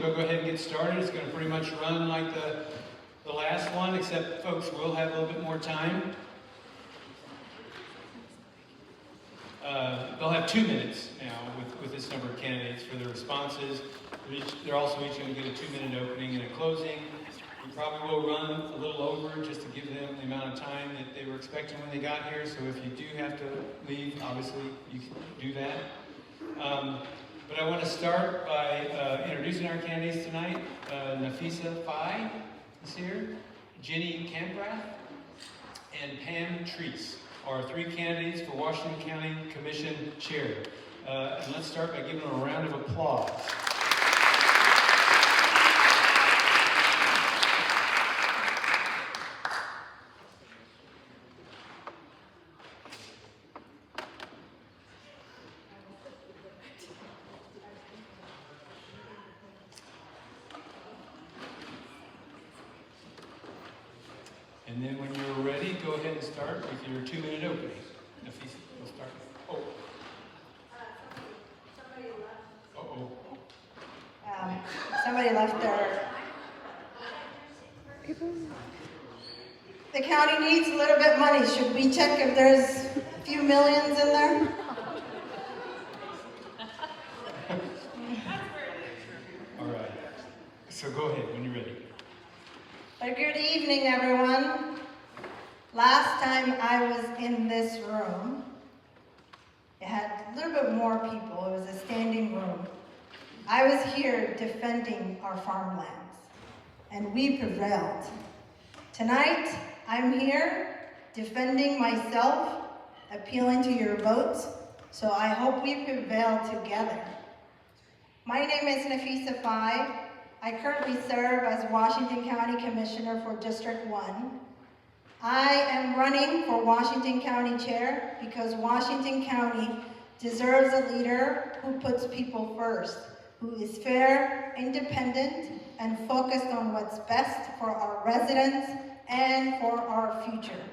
we'll go ahead and get started. It's going to pretty much run like the last one, except folks will have a little bit more time. They'll have 2 minutes now with this number of candidates for their responses. They're also each going to get a 2-minute opening and a closing. We probably will run a little over just to give them the amount of time that they were expecting when they got here. So if you do have to leave, obviously you can do that. But I want to start by introducing our candidates tonight. Nafisa Fai is here, Jenny Krampath, and Pam Treece are 3 candidates for Washington County Commission Chair. And let's start by giving them a round of applause. And then when you're ready, go ahead and start with your 2-minute opening. Nafisa, we'll start. Oh. Somebody left. Uh-oh. Somebody left their... The county needs a little bit of money. Should we check if there's a few millions in there? All right. So go ahead when you're ready. But good evening, everyone. Last time I was in this room, it had a little bit more people. It was a standing room. I was here defending our farmlands, and we prevailed. Tonight, I'm here defending myself, appealing to your votes, so I hope we prevail together. My name is Nafisa Fai. I currently serve as Washington County Commissioner for District 1. I am running for Washington County Chair because Washington County deserves a leader who puts people first, who is fair, independent, and focused on what's best for our residents and for our future.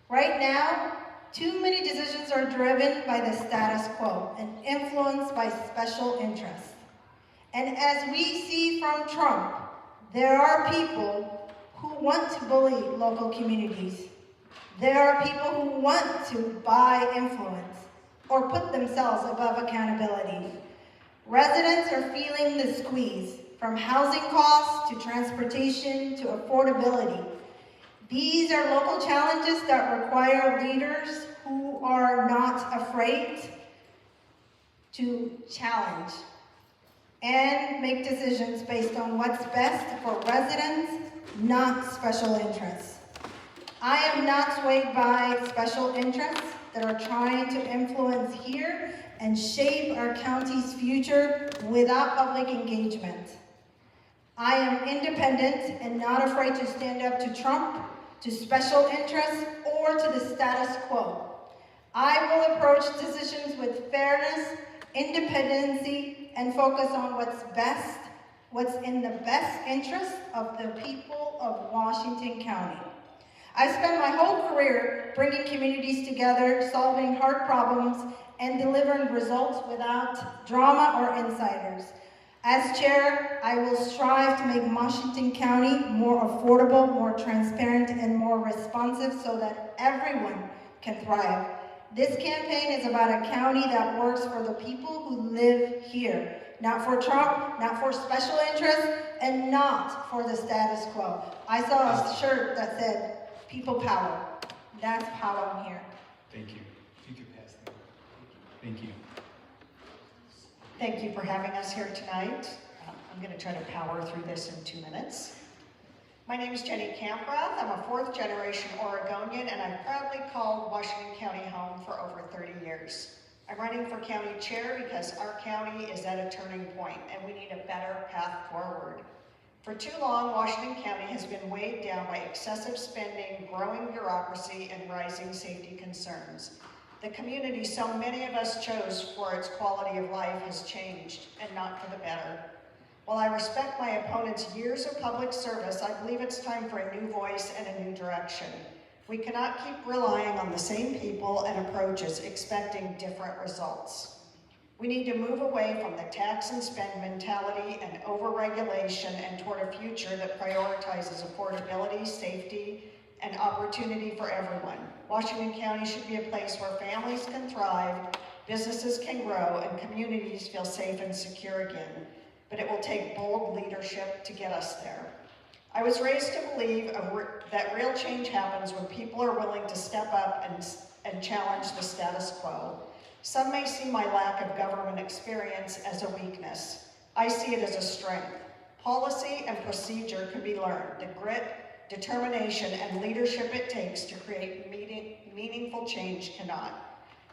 Right now, too many decisions are driven by the status quo and influenced by special interests. And as we see from Trump, there are people who want to bully local communities. There are people who want to buy influence or put themselves above accountability. Residents are feeling the squeeze, from housing costs to transportation to affordability. These are local challenges that require leaders who are not afraid to challenge and make decisions based on what's best for residents, not special interests. I am not swayed by special interests that are trying to influence here and shape our county's future without public engagement. I am independent and not afraid to stand up to Trump, to special interests, or to the status quo. I will approach decisions with fairness, independency, and focus on what's best, what's in the best interest of the people of Washington County. I spent my whole career bringing communities together, solving hard problems, and delivering results without drama or insiders. As chair, I will strive to make Washington County more affordable, more transparent, and more responsive so that everyone can thrive. This campaign is about a county that works for the people who live here, not for Trump, not for special interests, and not for the status quo. I saw a shirt that said, "People Power." That's how I'm here. Thank you. If you could pass that. Thank you. Thank you for having us here tonight. I'm going to try to power through this in 2 minutes. My name is Jenny Krampath. I'm a 4th-generation Oregonian, and I've proudly called Washington County home for over 30 years. I'm running for county chair because our county is at a turning point, and we need a better path forward. For too long, Washington County has been weighed down by excessive spending, growing bureaucracy, and rising safety concerns. The community so many of us chose for its quality of life has changed, and not for the better. While I respect my opponent's years of public service, I believe it's time for a new voice and a new direction. We cannot keep relying on the same people and approaches expecting different results. We need to move away from the tax and spend mentality and over-regulation and toward a future that prioritizes affordability, safety, and opportunity for everyone. Washington County should be a place where families can thrive, businesses can grow, and communities feel safe and secure again. But it will take bold leadership to get us there. I was raised to believe that real change happens when people are willing to step up and challenge the status quo. Some may see my lack of government experience as a weakness. I see it as a strength. Policy and procedure can be learned. The grit, determination, and leadership it takes to create meaningful change cannot.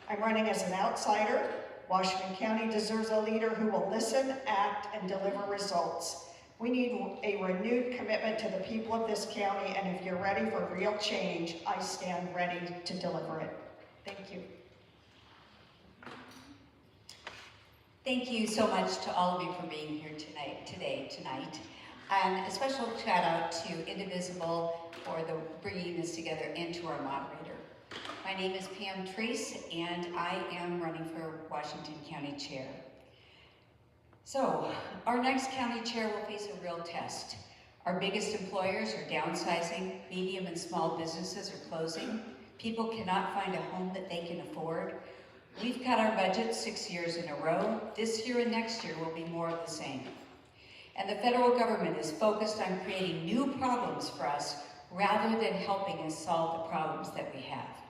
I'm running as an outsider. Washington County deserves a leader who will listen, act, and deliver results. We need a renewed commitment to the people of this county, and if you're ready for real change, I stand ready to deliver it. Thank you. Thank you so much to all of you for being here tonight. And a special shout out to Indivisible for bringing this together, and to our moderator. My name is Pam Treece, and I am running for Washington County Chair. So, our next county chair will face a real test. Our biggest employers are downsizing, medium and small businesses are closing, people cannot find a home that they can afford. We've cut our budget 6 years in a row. This year and next year will be more of the same. And the federal government is focused on creating new problems for us rather than helping us solve the problems that we have.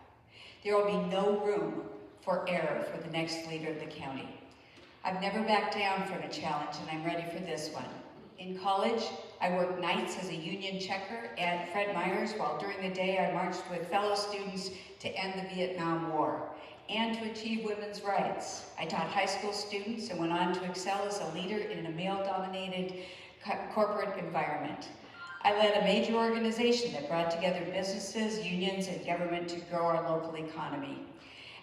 There will be no room for error for the next leader of the county. I've never backed down from a challenge, and I'm ready for this one. In college, I worked nights as a union checker at Fred Meyer's, while during the day I marched with fellow students to end the Vietnam War and to achieve women's rights. I taught high school students and went on to excel as a leader in a male-dominated corporate environment. I led a major organization that brought together businesses, unions, and government to grow our local economy.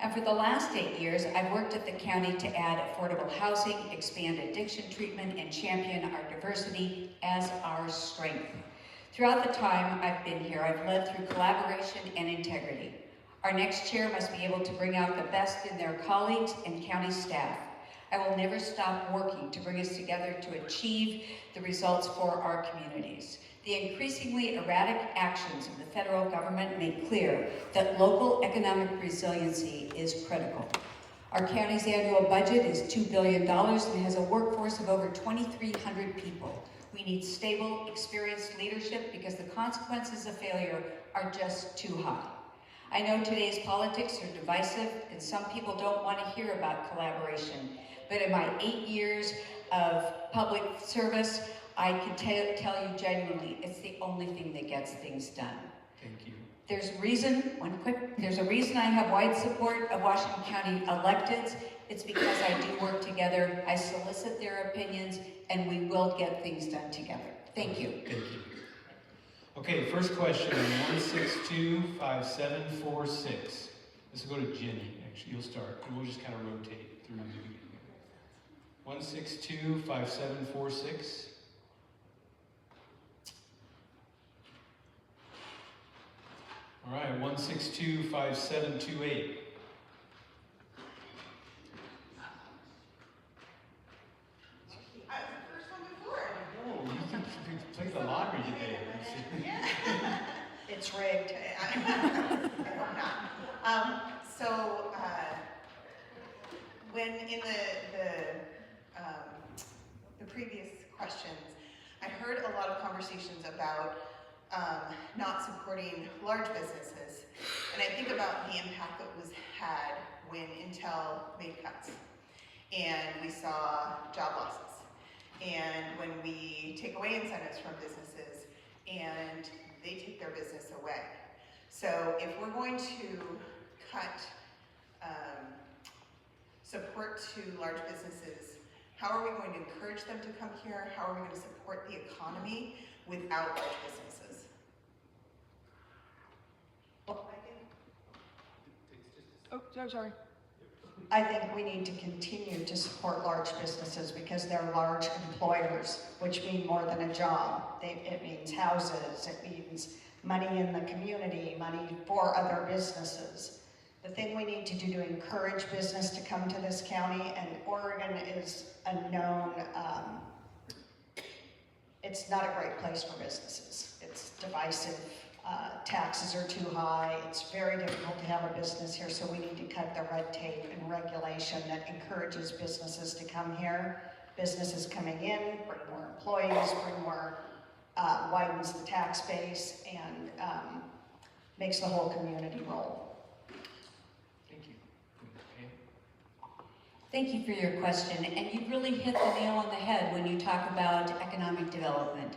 And for the last 8 years, I've worked at the county to add affordable housing, expand addiction treatment, and champion our diversity as our strength. Throughout the time I've been here, I've led through collaboration and integrity. Our next chair must be able to bring out the best in their colleagues and county staff. I will never stop working to bring us together to achieve the results for our communities. The increasingly erratic actions of the federal government make clear that local economic resiliency is critical. Our county's annual budget is $2 billion and has a workforce of over 2,300 people. We need stable, experienced leadership because the consequences of failure are just too high. I know today's politics are divisive and some people don't want to hear about collaboration, but in my 8 years of public service, I can tell you genuinely, it's the only thing that gets things done. Thank you. There's a reason I have wide support of Washington County electeds. It's because I do work together, I solicit their opinions, and we will get things done together. Thank you. Thank you. Okay, first question, 1625746. This will go to Jenny, actually, you'll start, and we'll just kind of rotate through the beginning. 1625746. All right, 1625728. Oh, you can play the lottery today. It's rigged. I hope not. When in the previous questions, I heard a lot of conversations about not supporting large businesses, and I think about the impact that was had when Intel made cuts, and we saw job losses, and when we take away incentives from businesses, and they take their business away. So if we're going to cut support to large businesses, how are we going to encourage them to come here? How are we going to support the economy without large businesses? Sorry. I think we need to continue to support large businesses because they're large employers, which mean more than a job. It means houses, it means money in the community, money for other businesses. the thing we need to do to encourage business to come to this county, and Oregon is a known, it's not a great place for businesses. It's divisive, taxes are too high, it's very difficult to have a business here, so we need to cut the red tape and regulation that encourages businesses to come here. Businesses coming in, bring more employees, bring more, widens the tax base, and makes the whole community roll. Thank you. Pam? Thank you for your question, and you really hit the nail on the head when you talk about economic development.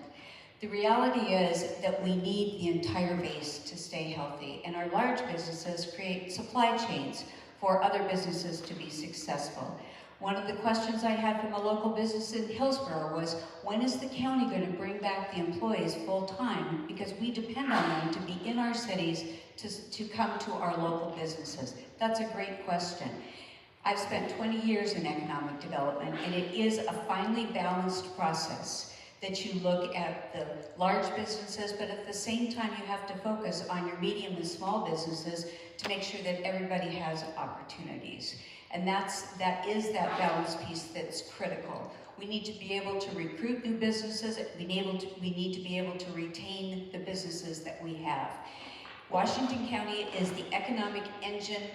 The reality is that we need the entire base to stay healthy, and our large businesses create supply chains for other businesses to be successful. One of the questions I had from a local business in Hillsborough was, when is the county going to bring back the employees full-time? Because we depend on them to be in our cities to come to our local businesses. That's a great question. I've spent 20 years in economic development, and it is a finely balanced process that you look at the large businesses, but at the same time you have to focus on your medium and small businesses to make sure that everybody has opportunities. And that is that balance piece that's critical. We need to be able to recruit new businesses. We need to be able to retain the businesses that we have. Washington County is the economic engine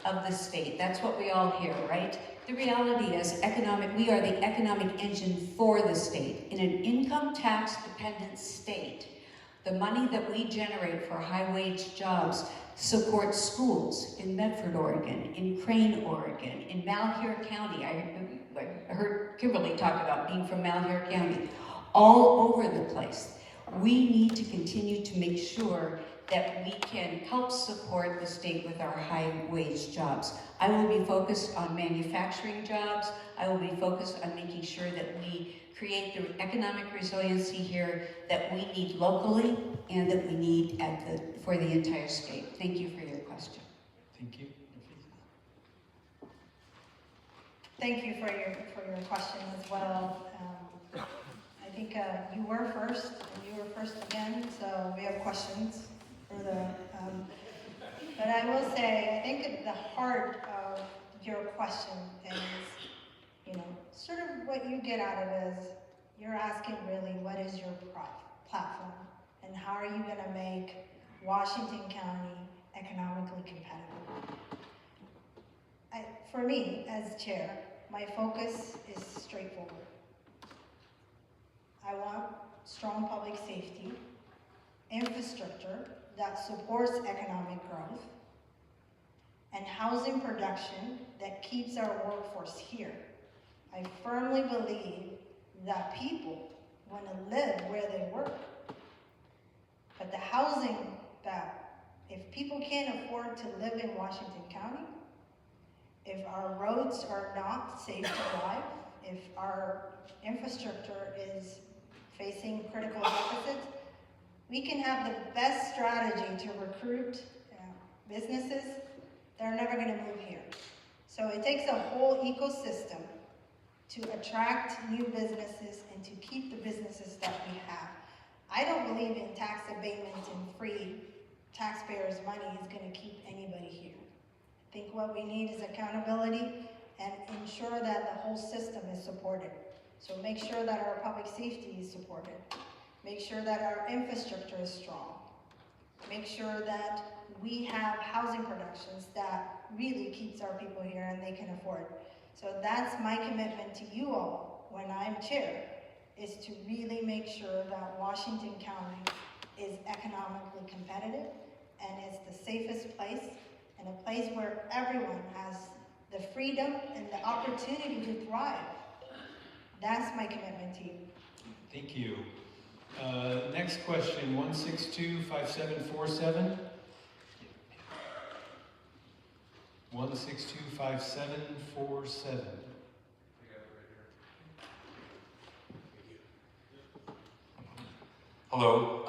of the state. That's what we all hear, right? The reality is we are the economic engine for the state. In an income tax dependent state, the money that we generate for high wage jobs support schools in Medford, Oregon, in Crane, Oregon, in Malheur County. I heard Kimberly talk about being from Malheur County, all over the place. We need to continue to make sure that we can help support the state with our high wage jobs. I will be focused on manufacturing jobs. I will be focused on making sure that we create the economic resiliency here that we need locally and that we need for the entire state. Thank you for your question. Thank you. Thank you for your question as well. I think you were first, and you were first again, so we have questions for the. But I will say, I think at the heart of your question is, sort of what you get out of it is you're asking really, what is your platform, and how are you going to make Washington County economically competitive? For me, as chair, my focus is straightforward. I want strong public safety, infrastructure that supports economic growth, and housing production that keeps our workforce here. I firmly believe that people want to live where they work. But the housing that, if people can't afford to live in Washington County, if our roads are not safe to drive, if our infrastructure is facing critical deficits, we can have the best strategy to recruit businesses. They're never going to move here. So it takes a whole ecosystem to attract new businesses and to keep the businesses that we have. I don't believe in tax abatement and free taxpayers' money is going to keep anybody here. I think what we need is accountability and ensure that the whole system is supported. So make sure that our public safety is supported. Make sure that our infrastructure is strong. Make sure that we have housing productions that really keeps our people here and they can afford. So that's my commitment to you all when I'm chair, is to really make sure that Washington County is economically competitive and is the safest place and a place where everyone has the freedom and the opportunity to thrive. That's my commitment to you. Thank you. Next question, 1625747. 1625747. Hello.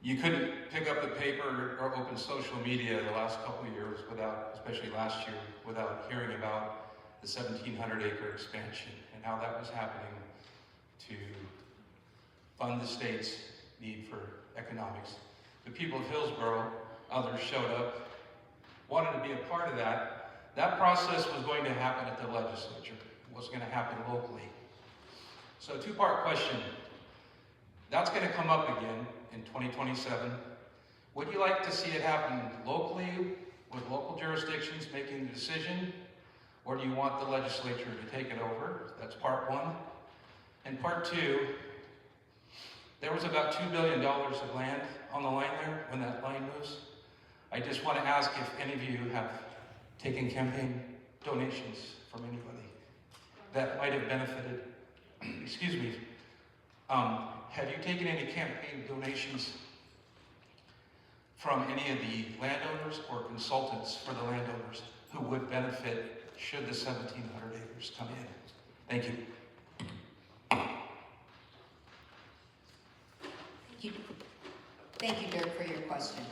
You couldn't pick up the paper or open social media the last couple of years without, especially last year, without hearing about the 1,700-acre expansion and how that was happening to fund the state's need for economics. The people of Hillsborough, others showed up wanted to be a part of that, that process was going to happen at the legislature. It wasn't going to happen locally. So two-part question. That's going to come up again in 2027. Would you like to see it happen locally with local jurisdictions making the decision? Or do you want the legislature to take it over? That's part one. And part two, there was about $2 billion of land on the line there when that line moves. I just want to ask if any of you have taken campaign donations from anybody that might have benefited. Excuse me. Have you taken any campaign donations from any of the landowners or consultants for the landowners who would benefit should the 1,700 acres come in? Thank you. Thank you, Dirk, for your question.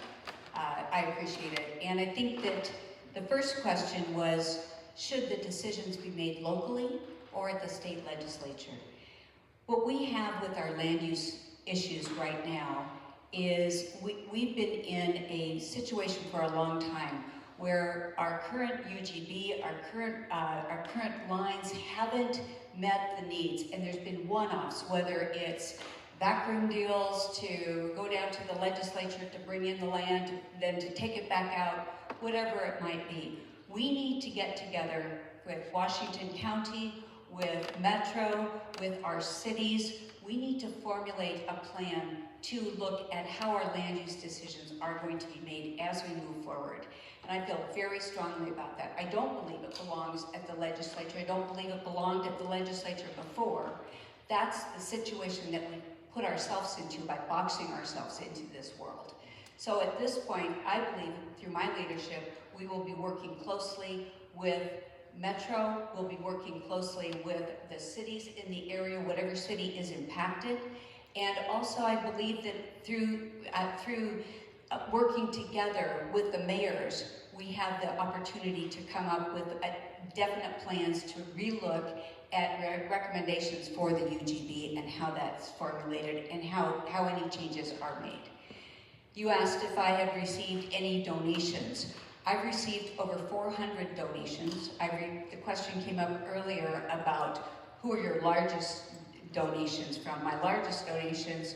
I appreciate it. And I think that the first question was, should the decisions be made locally or at the state legislature? What we have with our land use issues right now is we've been in a situation for a long time where our current UGB, our current lines haven't met the needs, and there's been one-offs, whether it's backroom deals to go down to the legislature to bring in the land, then to take it back out, whatever it might be. We need to get together with Washington County, with Metro, with our cities. We need to formulate a plan to look at how our land use decisions are going to be made as we move forward. And I feel very strongly about that. I don't believe it belongs at the legislature. I don't believe it belonged at the legislature before. That's the situation that we put ourselves into by boxing ourselves into this world. So at this point, I believe through my leadership, we will be working closely with Metro, we'll be working closely with the cities in the area, whatever city is impacted. And also I believe that through working together with the mayors, we have the opportunity to come up with definite plans to relook at recommendations for the UGB and how that's formulated and how any changes are made. You asked if I had received any donations. I've received over 400 donations. The question came up earlier about who are your largest donations from. My largest donations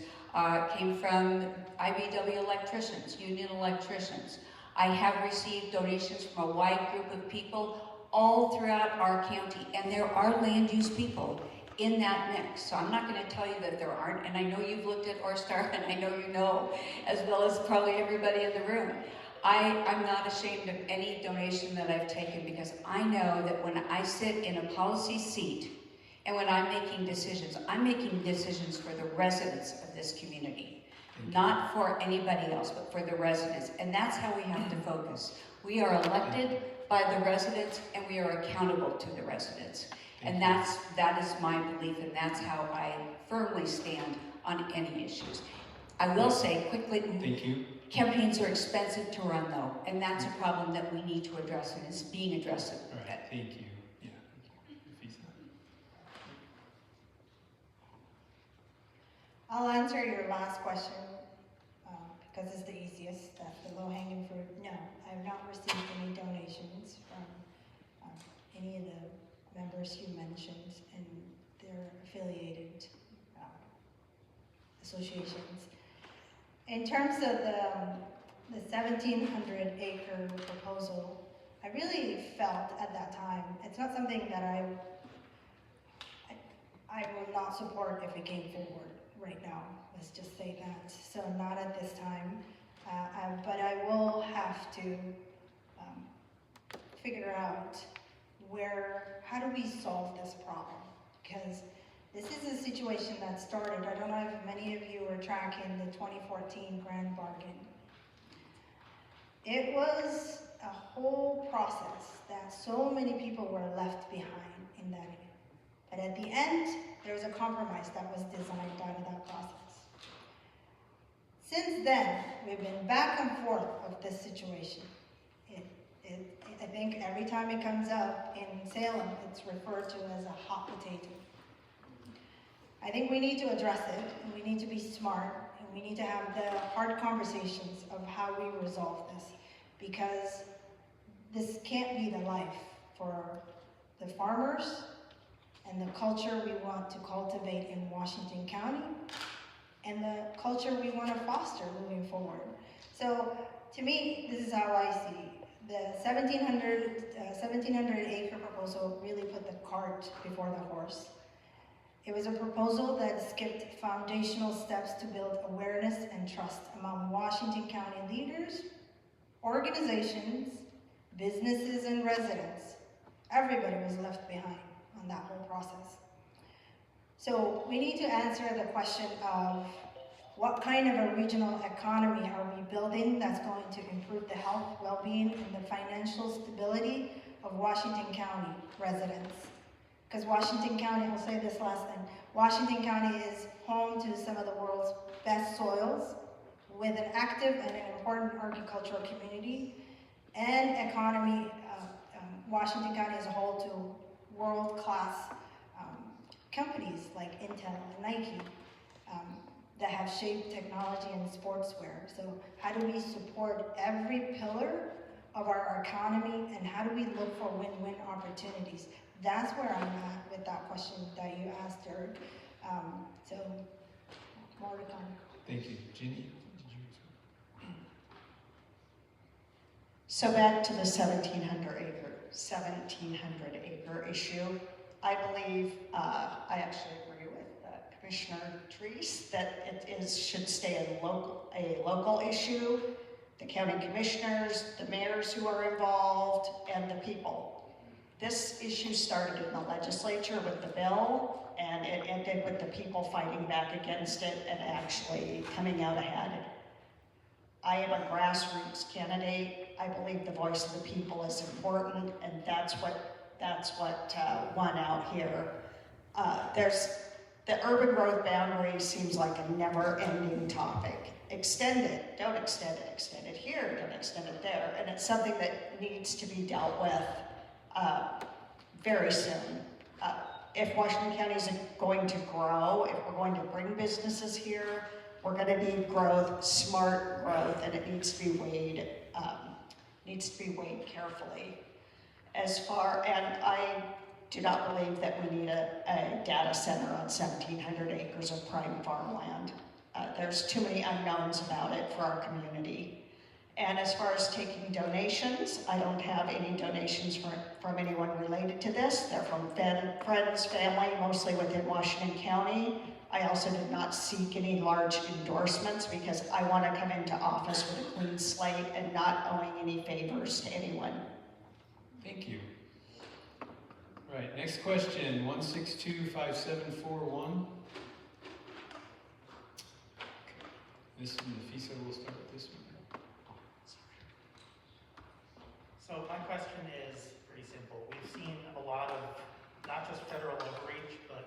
came from IBW electricians, union electricians. I have received donations from a wide group of people all throughout our county, and there are land use people in that mix. So I'm not going to tell you that there aren't, and I know you've looked at Orstar, and I know you know, as well as probably everybody in the room. I'm not ashamed of any donation that I've taken, because I know that when I sit in a policy seat and when I'm making decisions for the residents of this community, not for anybody else, but for the residents. And that's how we have to focus. We are elected by the residents, and we are accountable to the residents. And that is my belief, and that's how I firmly stand on any issues. I will say quickly, Thank you. Campaigns are expensive to run, though, and that's a problem that we need to address, and is being addressed. All right, thank you. Yeah, thank you. Nafisa. I'll answer your last question because it's the easiest. That's the low-hanging fruit. No, I have not received any donations from any of the members you mentioned and their affiliated associations. In terms of the 1,700 acre proposal, I really felt at that time, it's not something that I would not support if it came forward right now. Let's just say that. So not at this time, but I will have to figure out how do we solve this problem? Because this is a situation that started, I don't know if many of you are tracking the 2014 Grand Bargain. It was a whole process that so many people were left behind in that area. But at the end, there was a compromise that was designed out of that process. Since then, we've been back and forth of this situation. I think every time it comes up in Salem, it's referred to as a hot potato. I think we need to address it, and we need to be smart, and we need to have the hard conversations of how we resolve this. Because this can't be the life for the farmers and the culture we want to cultivate in Washington County and the culture we want to foster moving forward. So to me, this is how I see the 1,700 acre proposal really put the cart before the horse. It was a proposal that skipped foundational steps to build awareness and trust among Washington County leaders, organizations, businesses, and residents. Everybody was left behind on that whole process. So we need to answer the question of what kind of a regional economy are we building that's going to improve the health, well-being, and the financial stability of Washington County residents. Because Washington County, I'll say this last thing, Washington County is home to some of the world's best soils with an active and an important agricultural community and economy. Washington County as a whole to world-class companies like Intel and Nike that have shaped technology and sportswear. So how do we support every pillar of our economy, and how do we look for win-win opportunities? That's where I'm at with that question that you asked, Eric. So more to come. Thank you. Ginny, did you? So back to the 1,700 acre issue. I believe, I actually agree with Commissioner Treece that it should stay a local issue. The county commissioners, the mayors who are involved, and the people. This issue started in the legislature with the bill, and it ended with the people fighting back against it and actually coming out ahead. I am a grassroots candidate. I believe the voice of the people is important, and that's what won out here. The urban growth boundary seems like a never-ending topic. Extend it, don't extend it, extend it here, don't extend it there, and it's something that needs to be dealt with very soon. If Washington County is going to grow, if we're going to bring businesses here, we're going to need growth, smart growth, and it needs to be weighed carefully. And I do not believe that we need a data center on 1,700 acres of prime farmland. There's too many unknowns about it for our community. And as far as taking donations, I don't have any donations from anyone related to this. They're from friends, family, mostly within Washington County. I also did not seek any large endorsements because I want to come into office with a clean slate and not owing any favors to anyone. Thank you. All right, next question, 1625741. This one, Nafisa, we'll start with this one. So my question is pretty simple. We've seen a lot of, not just federal overreach, but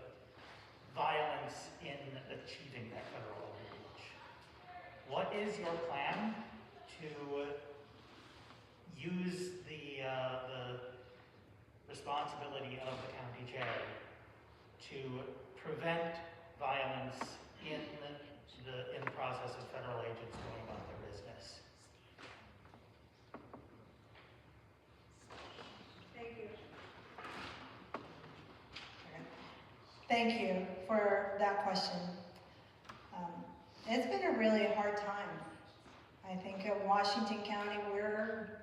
violence in achieving that federal overreach. What is your plan to use the responsibility of the county jail to prevent violence in the process of federal agents going about their business? Thank you. Thank you for that question. It's been a really hard time. I think in Washington County,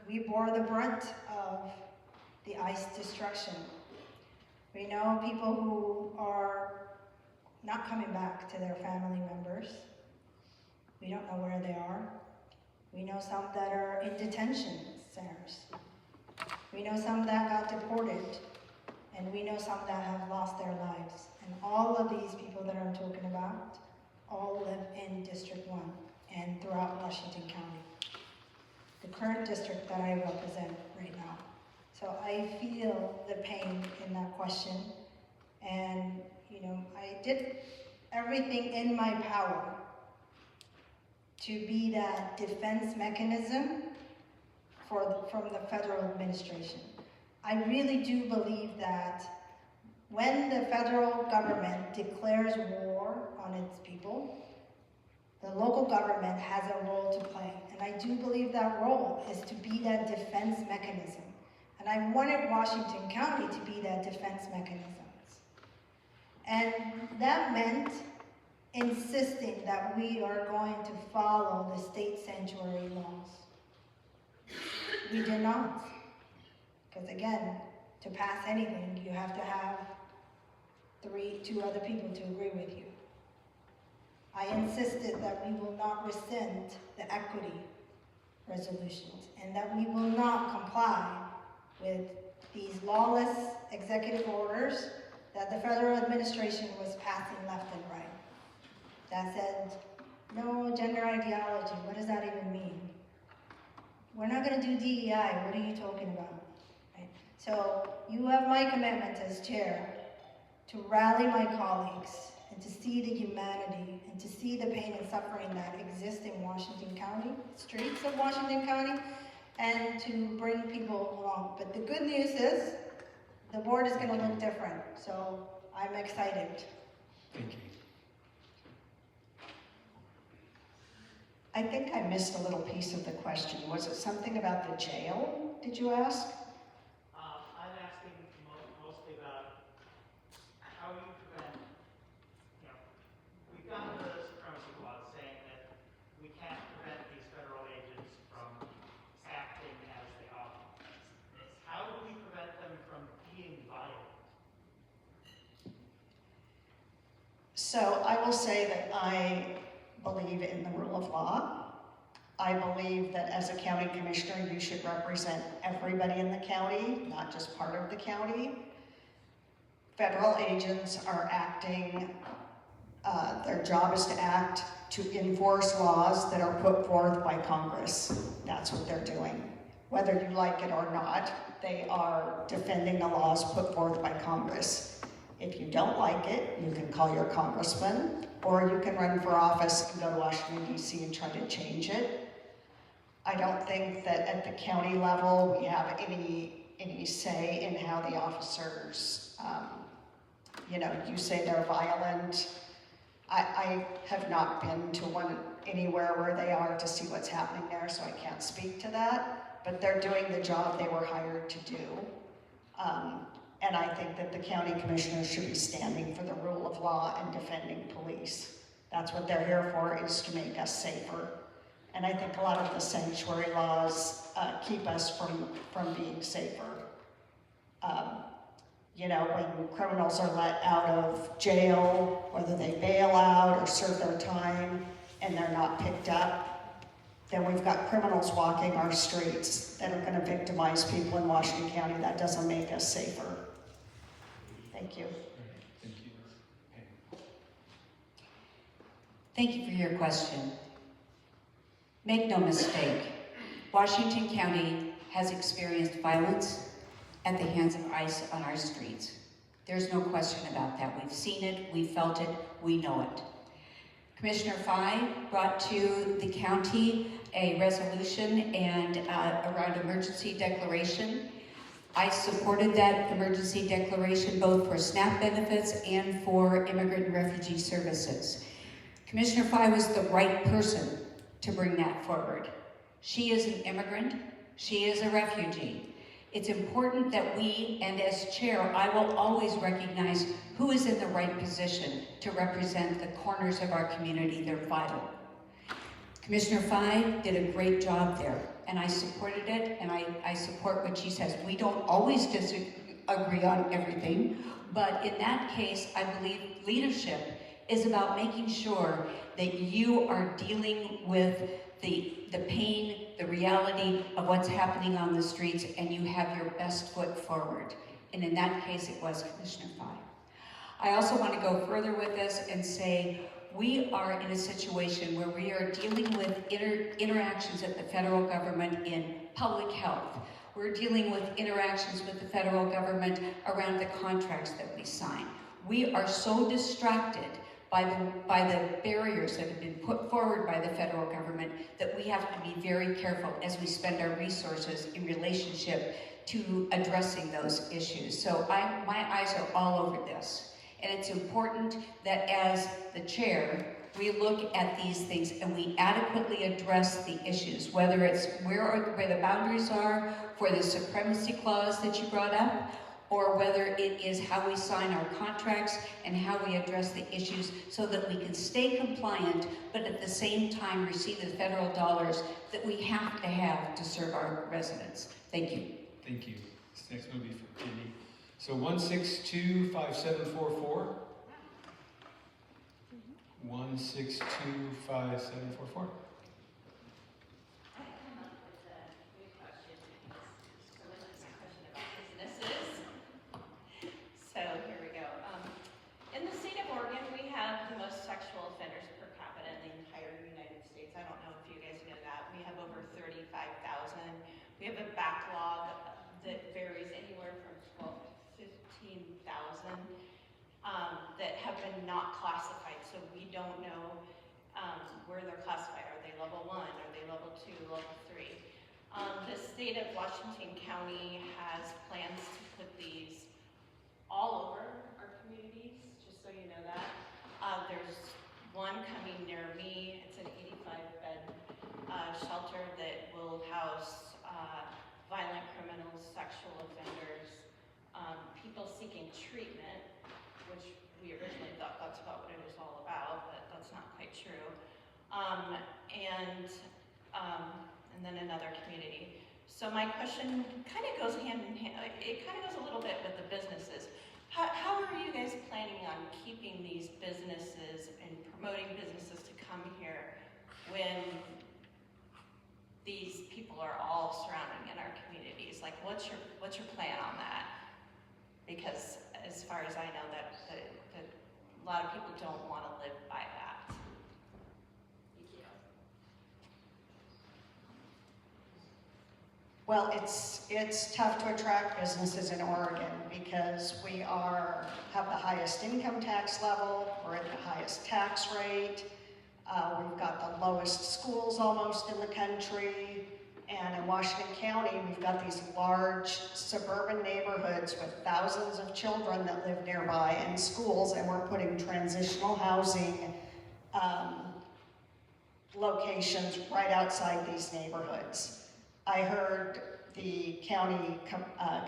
we bore the brunt of the ICE destruction. We know people who are not coming back to their family members. We don't know where they are. We know some that are in detention centers. We know some that got deported, and we know some that have lost their lives. And all of these people that I'm talking about all live in District 1 and throughout Washington County, the current district that I represent right now. So I feel the pain in that question, and I did everything in my power to be that defense mechanism from the federal administration. I really do believe that when the federal government declares war on its people, the local government has a role to play. And I do believe that role is to be that defense mechanism And I wanted Washington County to be that defense mechanisms. And that meant insisting that we are going to follow the state sanctuary laws. We did not. Because again, to pass anything, you have to have two other people to agree with you. I insisted that we will not rescind the equity resolutions and that we will not comply with these lawless executive orders that the federal administration was passing left and right. That said, no gender ideology. What does that even mean? We're not going to do DEI. What are you talking about? Right? So you have my commitment as chair to rally my colleagues and to see the humanity and to see the pain and suffering that exists in Washington County, streets of Washington County, and to bring people along. But the good news is the board is going to look different. So I'm excited. Thank you. I think I missed a little piece of the question. Was it something about the jail, did you ask? I'm asking mostly about how you prevent, we've gotten the supremacy clause saying that we can't prevent these federal agents from acting as they ought. How do we prevent them from being violent? So I will say that I believe in the rule of law. I believe that as a county commissioner, you should represent everybody in the county, not just part of the county. Federal agents are acting, their job is to act to enforce laws that are put forth by Congress. That's what they're doing. Whether you like it or not, they are defending the laws put forth by Congress. If you don't like it, you can call your congressman, or you can run for office and go to Washington, D.C. and try to change it. I don't think that at the county level we have any say in how the officers, you say they're violent. I have not been to anywhere where they are to see what's happening there, so I can't speak to that. But they're doing the job they were hired to do. And I think that the county commissioners should be standing for the rule of law and defending police. That's what they're here for, is to make us safer. And I think a lot of the sanctuary laws keep us from being safer. When criminals are let out of jail, whether they bail out or serve their time and they're not picked up, then we've got criminals walking our streets that are going to victimize people in Washington County. That doesn't make us safer. Thank you. Thank you. Okay. Thank you for your question. Make no mistake, Washington County has experienced violence at the hands of ICE on our streets. There's no question about that. We've seen it, we felt it, we know it. Commissioner Fai brought to the county a resolution and around emergency declaration. I supported that emergency declaration both for SNAP benefits and for immigrant and refugee services. Commissioner Fai was the right person to bring that forward. She is an immigrant, she is a refugee. It's important that we, and as chair, I will always recognize who is in the right position to represent the corners of our community. They're vital. Commissioner Fai did a great job there, and I supported it, and I support what she says. We don't always disagree on everything, but in that case, I believe leadership is about making sure that you are dealing with the pain, the reality of what's happening on the streets, and you have your best foot forward. And in that case, it was Commissioner Fai. I also want to go further with this and say, we are in a situation where we are dealing with interactions at the federal government in public health. We're dealing with interactions with the federal government around the contracts that we sign. We are so distracted by the barriers that have been put forward by the federal government that we have to be very careful as we spend our resources in relationship to addressing those issues. So my eyes are all over this. And it's important that as the chair, we look at these things and we adequately address the issues, whether it's where the boundaries are for the supremacy clause that you brought up, or whether it is how we sign our contracts and how we address the issues so that we can stay compliant, but at the same time receive the federal dollars that we have to serve our residents. Thank you. Thank you. This next one will be for Katie. So 1625744. 1625744. So here we go. In the state of Oregon, we have the most sexual offenders per capita in the entire United States. I don't know if you guys know that. We have over 35,000. We have a backlog that varies anywhere from 12 to 15,000 that have been not classified. So we don't know where they're classified. Are they level 1? Are they level 2? Level 3? The state of Washington County has plans to put these all over our communities, just so you know that. There's one coming near me. It's an 85-bed shelter that will house violent criminals, sexual offenders, people seeking treatment, which we originally thought that's about what it was all about, but that's not quite true. And then another community. So my question kind of goes hand in hand. It kind of goes a little bit with the businesses. How are you guys planning on keeping these businesses and promoting businesses to come here when these people are all surrounding in our communities? Like, what's your plan on that? Because as far as I know, that a lot of people don't want to live by that. Thank you. Well, it's tough to attract businesses in Oregon because we have the highest income tax level, we're at the highest tax rate, we've got the lowest schools almost in the country, and in Washington County we've got these large suburban neighborhoods with thousands of children that live nearby and schools, and we're putting transitional housing locations right outside these neighborhoods. I heard the county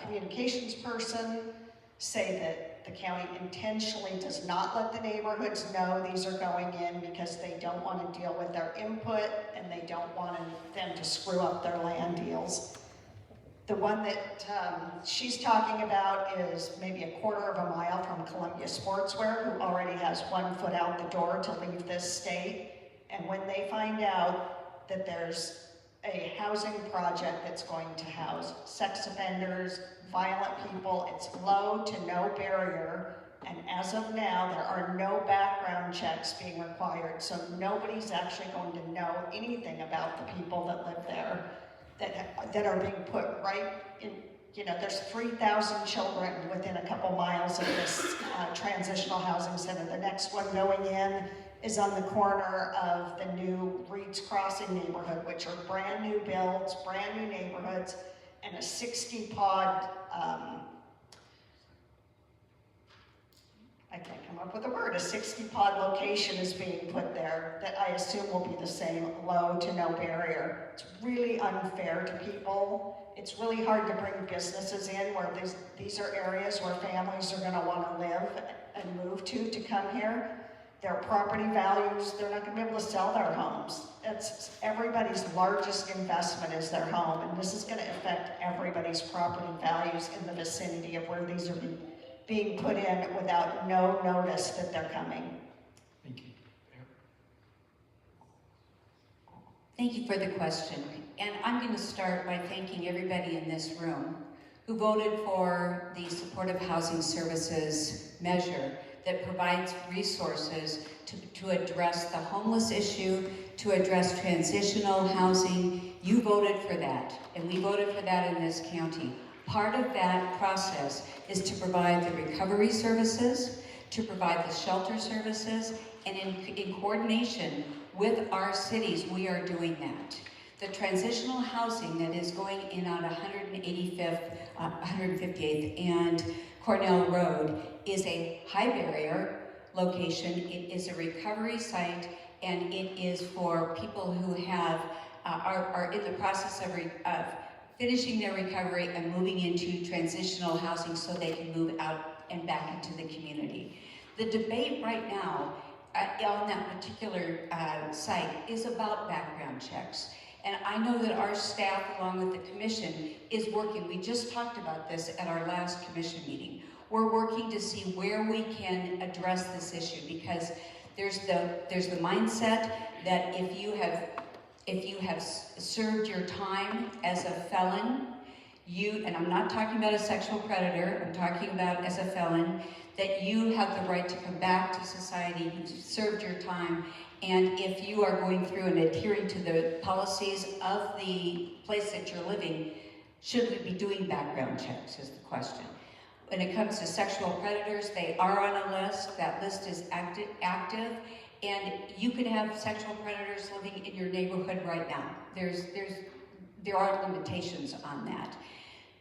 communications person say that the county intentionally does not let the neighborhoods know these are going in because they don't want to deal with their input and they don't want them to screw up their land deals. The one that she's talking about is maybe a quarter of a mile from Columbia Sportswear, who already has 1 foot out the door to leave this state. And when they find out that there's a housing project that's going to house sex offenders, violent people, it's low to no barrier, and as of now, there are no background checks being required, so nobody's actually going to know anything about the people that live there that are being put right in. There's 3,000 children within a couple miles of this transitional housing center. The next one going in is on the corner of the new Reed's Crossing neighborhood, which are brand new builds, brand new neighborhoods, and a 60-pod, I can't come up with a word, a 60-pod location is being put there that I assume will be the same, low to no barrier. It's really unfair to people. It's really hard to bring businesses in where these are areas where families are gonna wanna live and move to come here. Their property values, they're not gonna be able to sell their homes. It's everybody's largest investment is their home, and this is gonna affect everybody's property values in the vicinity of where these are being put in without no notice that they're coming. Thank you. Mayor? Thank you for the question. And I'm going to start by thanking everybody in this room who voted for the supportive housing services measure that provides resources to address the homeless issue, to address transitional housing. You voted for that, and we voted for that in this county. Part of that process is to provide the recovery services, to provide the shelter services, and in coordination with our cities, we are doing that. The transitional housing that is going in on 158th and Cornell Road is a high barrier, location. It is a recovery site, and it is for people who have are in the process of finishing their recovery and moving into transitional housing so they can move out and back into the community. The debate right now on that particular site is about background checks. And I know that our staff, along with the commission, is working. We just talked about this at our last commission meeting. We're working to see where we can address this issue, because there's the mindset that if you have served your time as a felon, and I'm not talking about a sexual predator, I'm talking about as a felon, that you have the right to come back to society, you've served your time, and if you are going through and adhering to the policies of the place that you're living, should we be doing background checks is the question. When it comes to sexual predators, they are on a list. That list is active, and you can have sexual predators living in your neighborhood right now. There are limitations on that.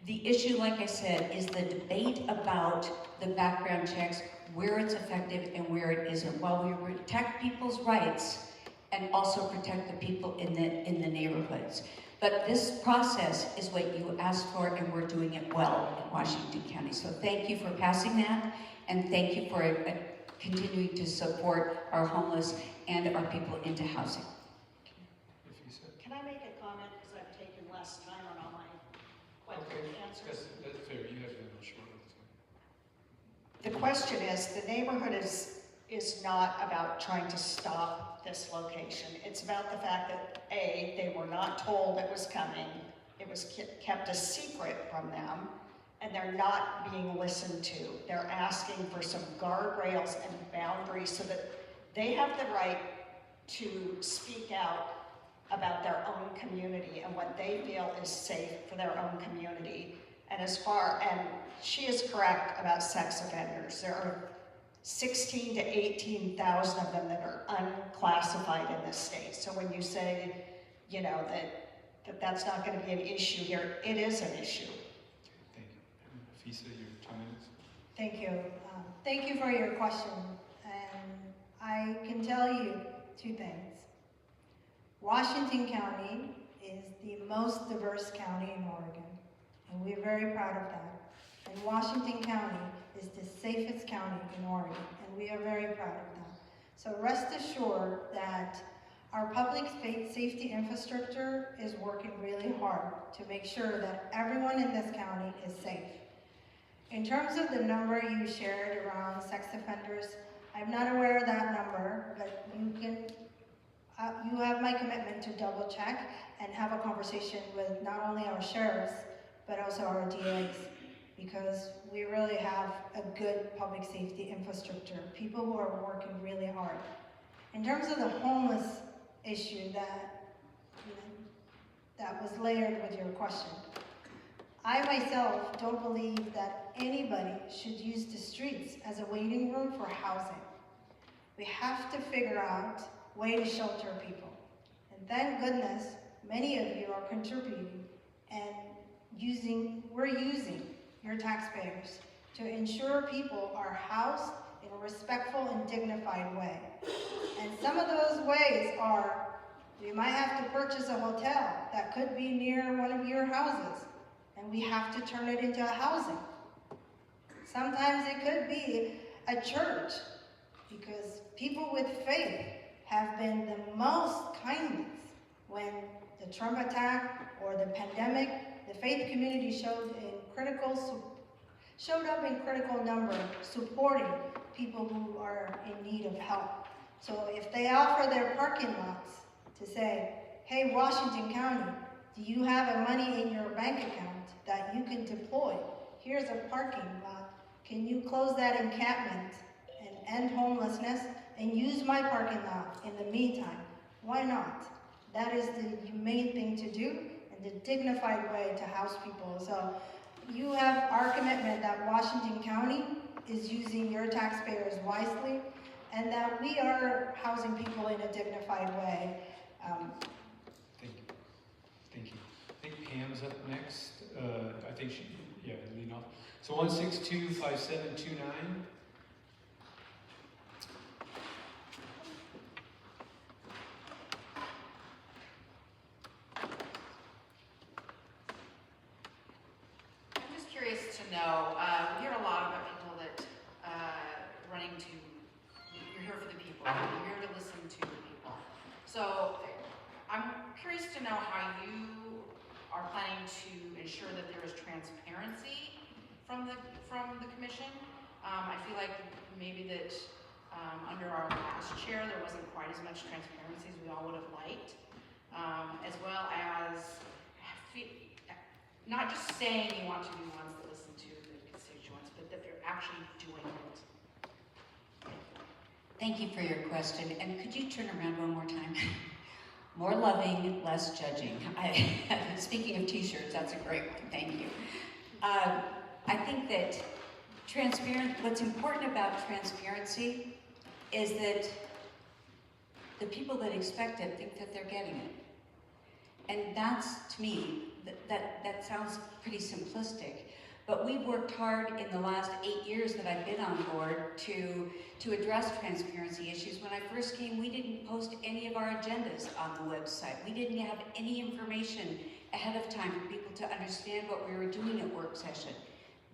The issue, like I said, is the debate about the background checks, where it's effective and where it isn't, while we protect people's rights and also protect the people in the neighborhoods. But this process is what you asked for, and we're doing it well in Washington County. So thank you for passing that, and thank you for continuing to support our homeless and our people into housing. Can I make a comment, because I've taken less time on all my answers? That's fair. You have to be short. The question is, the neighborhood is not about trying to stop this location. It's about the fact that A, they were not told it was coming, it was kept a secret from them, and they're not being listened to. They're asking for some guardrails and boundaries so that they have the right to speak out about their own community and what they feel is safe for their own community. And she is correct about sex offenders. There are 16 to 18,000 of them that are unclassified in this state. So when you say, that's not going to be an issue here, it is an issue. Thank you. Nafisa, your 2 minutes. Thank you. Thank you for your question. And I can tell you two things. Washington County is the most diverse county in Oregon, and we're very proud of that. And Washington County is the safest county in Oregon, and we are very proud of that. So rest assured that our public safety infrastructure is working really hard to make sure that everyone in this county is safe. In terms of the number you shared around sex offenders, I'm not aware of that number, but you have my commitment to double check and have a conversation with not only our sheriffs, but also our DAs, because we really have a good public safety infrastructure, people who are working really hard. In terms of the homeless issue that was layered with your question, I myself don't believe that anybody should use the streets as a waiting room for housing. We have to figure out a way to shelter people. And thank goodness, many of you are contributing and we're using your taxpayers to ensure people are housed in a respectful and dignified way. And some of those ways are, you might have to purchase a hotel that could be near one of your houses, and we have to turn it into a housing. Sometimes it could be a church, because people with faith have been the most kindness. When the Trump attack or the pandemic, the faith community showed up in critical number, supporting people who are in need of help. So if they offer their parking lots to say, hey, Washington County, do you have money in your bank account that you can deploy? Here's a parking lot. Can you close that encampment and end homelessness and use my parking lot in the meantime? Why not? That is the humane thing to do and the dignified way to house people. So you have our commitment that Washington County is using your taxpayers wisely, and that we are housing people in a dignified way. Thank you. Thank you. I think Pam's up next. I think lead off. So 1625729. know. We hear a lot about people that running to, you're here for the people, you're here to listen to the people. So I'm curious to know how you are planning to ensure that there is transparency from the commission. I feel like maybe that under our last chair there wasn't quite as much transparency as we all would have liked, as well as not just saying you want to be ones that listen to the constituents, but that they're actually doing it. Thank you for your question. And could you turn around one more time? More loving, less judging. Speaking of t-shirts, that's a great one. Thank you. I think that what's important about transparency is that the people that expect it think that they're getting it. And that's, to me, that sounds pretty simplistic. But we've worked hard in the last 8 years that I've been on board to address transparency issues. When I first came, we didn't post any of our agendas on the website. We didn't have any information ahead of time for people to understand what we were doing at work session.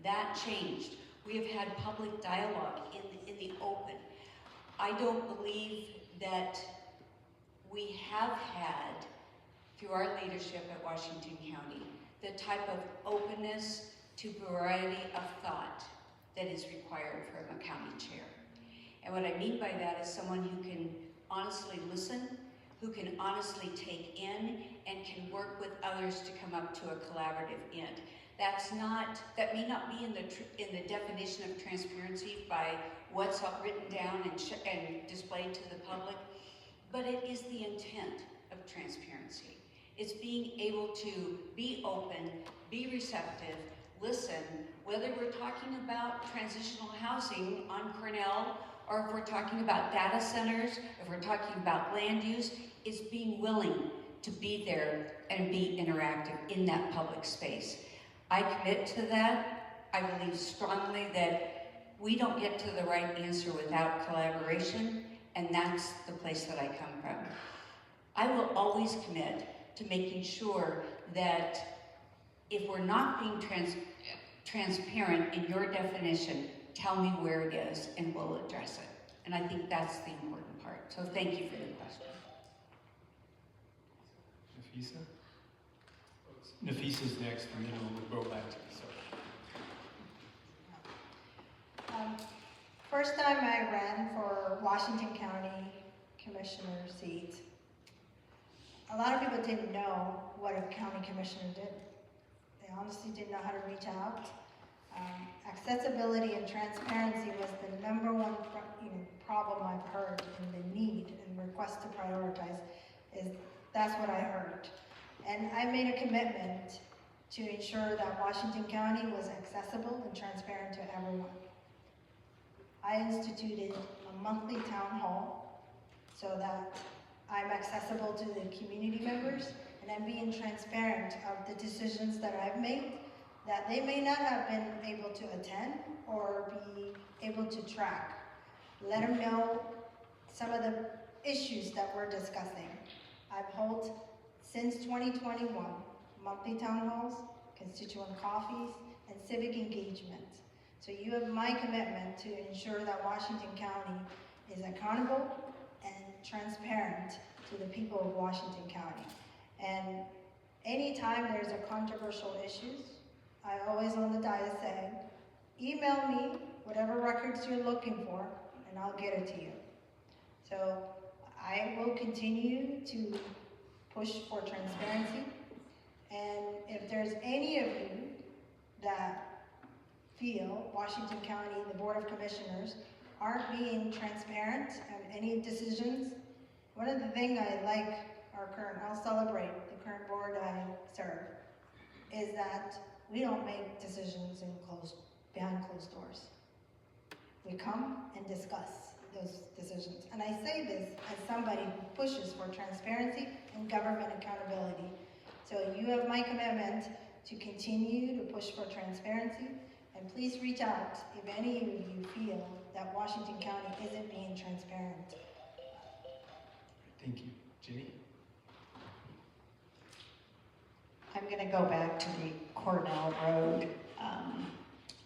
That changed. We have had public dialogue in the open. I don't believe that we have had, through our leadership at Washington County, the type of openness to variety of thought that is required from a county chair. And what I mean by that is someone who can honestly listen, who can honestly take in, and can work with others to come up to a collaborative end. That may not be in the definition of transparency by what's written down and displayed to the public, but it is the intent of transparency. It's being able to be open, be receptive, listen, whether we're talking about transitional housing on Cornell, or if we're talking about data centers, if we're talking about land use, is being willing to be there and be interactive in that public space. I commit to that. I believe strongly that we don't get to the right answer without collaboration, and that's the place that I come from. I will always commit to making sure that if we're not being transparent in your definition, tell me where it is and we'll address it. And I think that's the important part. So thank you for the question. Nafisa? Nafisa's next, and then we'll go back to you. First time I ran for Washington County Commissioner seat, a lot of people didn't know what a county commissioner did. They honestly didn't know how to reach out. Accessibility and transparency was the number one problem I've heard, and the need and request to prioritize that's what I heard. And I made a commitment to ensure that Washington County was accessible and transparent to everyone. I instituted a monthly town hall so that I'm accessible to the community members, and I'm being transparent of the decisions that I've made that they may not have been able to attend or be able to track. Let them know some of the issues that we're discussing. I've held, since 2021, monthly town halls, constituent coffees, and civic engagement. So you have my commitment to ensure that Washington County is accountable and transparent to the people of Washington County. And anytime there's a controversial issues, I always on the dais say, email me whatever records you're looking for, and I'll get it to you. So I will continue to push for transparency, and if there's any of you that feel Washington County, the Board of Commissioners, aren't being transparent on any decisions, one of the things I like I'll celebrate the current board I serve, is that we don't make decisions behind closed doors. We come and discuss those decisions. And I say this as somebody who pushes for transparency and government accountability. So you have my commitment to continue to push for transparency, and please reach out if any of you feel that Washington County isn't being transparent. Thank you. Jenny? I'm going to go back to the Cornell Road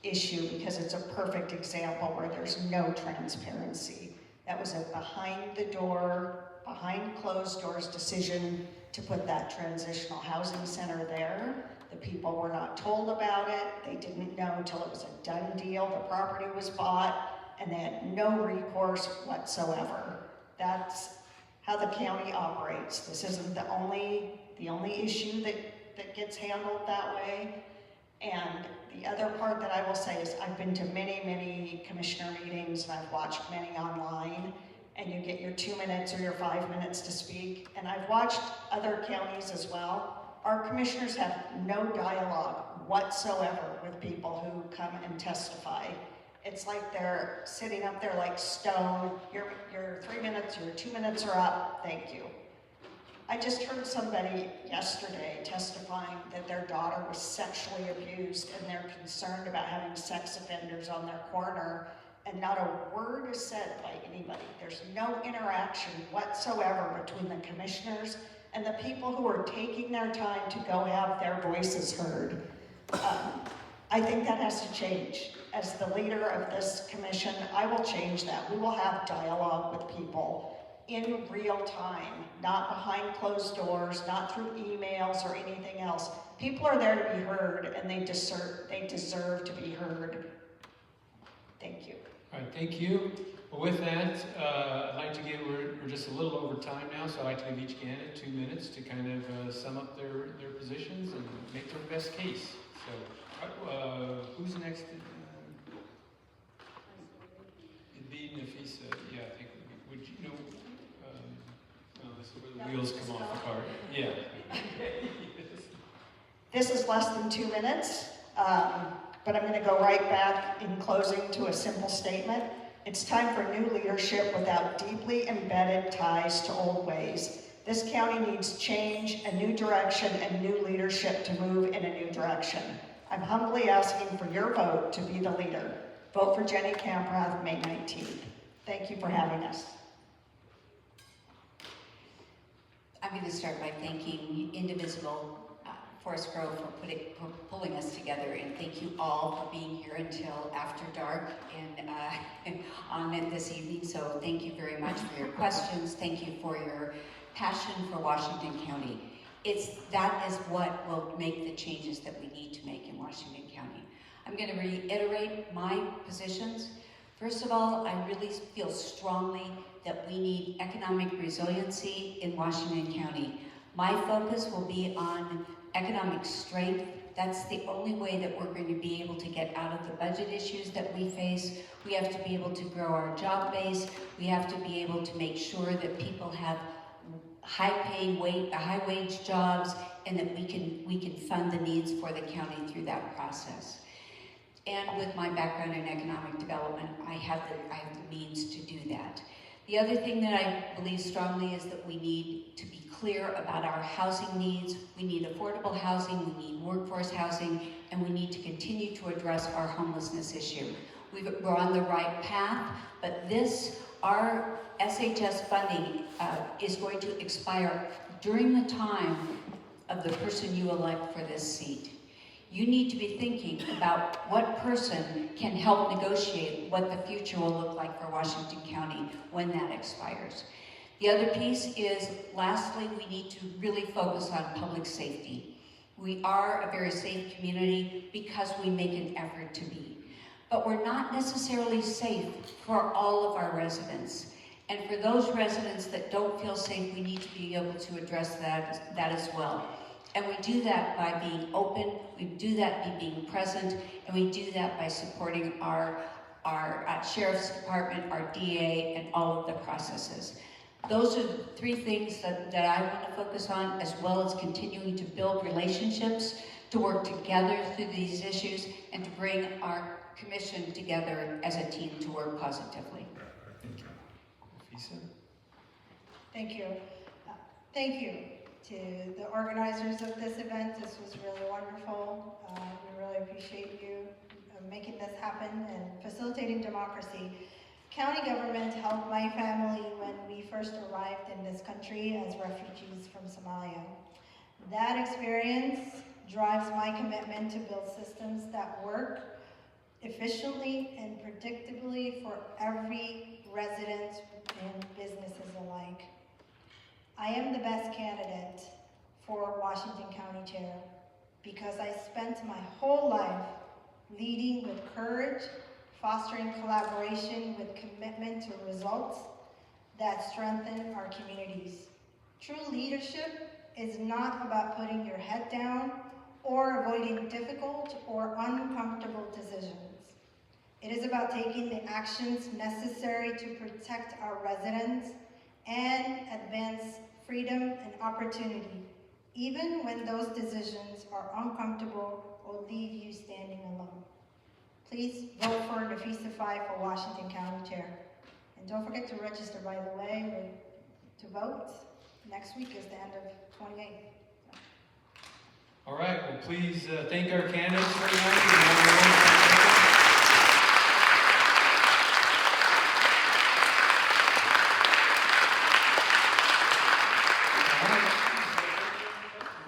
issue because it's a perfect example where there's no transparency. That was a behind the door, behind closed doors decision to put that transitional housing center there. The people were not told about it. They didn't know until it was a done deal. The property was bought and they had no recourse whatsoever. That's how the county operates. This isn't the only issue that gets handled that way. And the other part that I will say is I've been to many, many commissioner meetings and I've watched many online, and you get your 2 minutes or your 5 minutes to speak. And I've watched other counties as well. Our commissioners have no dialogue whatsoever with people who come and testify. It's like they're sitting up there like stone. Your 3 minutes, your 2 minutes are up, thank you. I just heard somebody yesterday testifying that their daughter was sexually abused and they're concerned about having sex offenders on their corner, and not a word is said by anybody. There's no interaction whatsoever between the commissioners and the people who are taking their time to go have their voices heard. I think that has to change. As the leader of this commission, I will change that. We will have dialogue with people in real time, not behind closed doors, not through emails or anything else. People are there to be heard, and they deserve to be heard. Thank you. All right, thank you. Well, with that, I'd like to give, we're just a little over time now, so I'd like to give each candidate 2 minutes to kind of sum up their positions and make their best case. So, who's next? It'd be Nafisa. Yeah, I think would you know? This is where the wheels come off the cart. Yeah. This is less than 2 minutes, but I'm going to go right back in closing to a simple statement. It's time for new leadership without deeply embedded ties to old ways. This county needs change, a new direction, and new leadership to move in a new direction. I'm humbly asking for your vote to be the leader. Vote for Jenny Krampath, May 19th. Thank you for having us. I'm going to start by thanking Indivisible Forest Grove for pulling us together, and thank you all for being here until after dark and on it this evening. So thank you very much for your questions. Thank you for your passion for Washington County. That is what will make the changes that we need to make in Washington County. I'm going to reiterate my positions. First of all, I really feel strongly that we need economic resiliency in Washington County. My focus will be on economic strength. That's the only way that we're going to be able to get out of the budget issues that we face. We have to be able to grow our job base. We have to be able to make sure that people have high wage jobs, and that we can fund the needs for the county through that process. And with my background in economic development, I have the means to do that. The other thing that I believe strongly is that we need to be clear about our housing needs. We need affordable housing, we need workforce housing, and we need to continue to address our homelessness issue. We're on the right path, but our SHS funding is going to expire during the time of the person you elect for this seat. You need to be thinking about what person can help negotiate what the future will look like for Washington County when that expires. The other piece is, lastly, we need to really focus on public safety. We are a very safe community because we make an effort to be. But we're not necessarily safe for all of our residents. And for those residents that don't feel safe, we need to be able to address that as well. And we do that by being open, we do that by being present, and we do that by supporting our Sheriff's Department, our DA, and all of the processes. Those are the three things that I want to focus on, as well as continuing to build relationships, to work together through these issues, and to bring our commission together as a team to work positively. Thank you. Nafisa? Thank you. Thank you to the organizers of this event. This was really wonderful. We really appreciate you making this happen and facilitating democracy. County government helped my family when we first arrived in this country as refugees from Somalia. That experience drives my commitment to build systems that work efficiently and predictably for every resident and businesses alike. I am the best candidate for Washington County Chair because I spent my whole life leading with courage, fostering collaboration with commitment to results that strengthen our communities. True leadership is not about putting your head down or avoiding difficult or uncomfortable decisions. It is about taking the actions necessary to protect our residents and advance freedom and opportunity, even when those decisions are uncomfortable or leave you standing alone. Please vote for Nafisa Fai for Washington County Chair. And don't forget to register, by the way, to vote. Next week is the end of 28th. All right, well, please thank our candidates for tonight.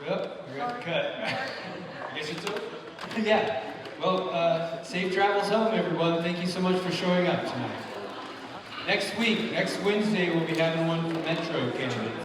Well, we're going to cut. I guess it's over. Yeah. Well, safe travels home, everyone. Thank you so much for showing up tonight. Next week, next Wednesday, we'll be having one for Metro candidates.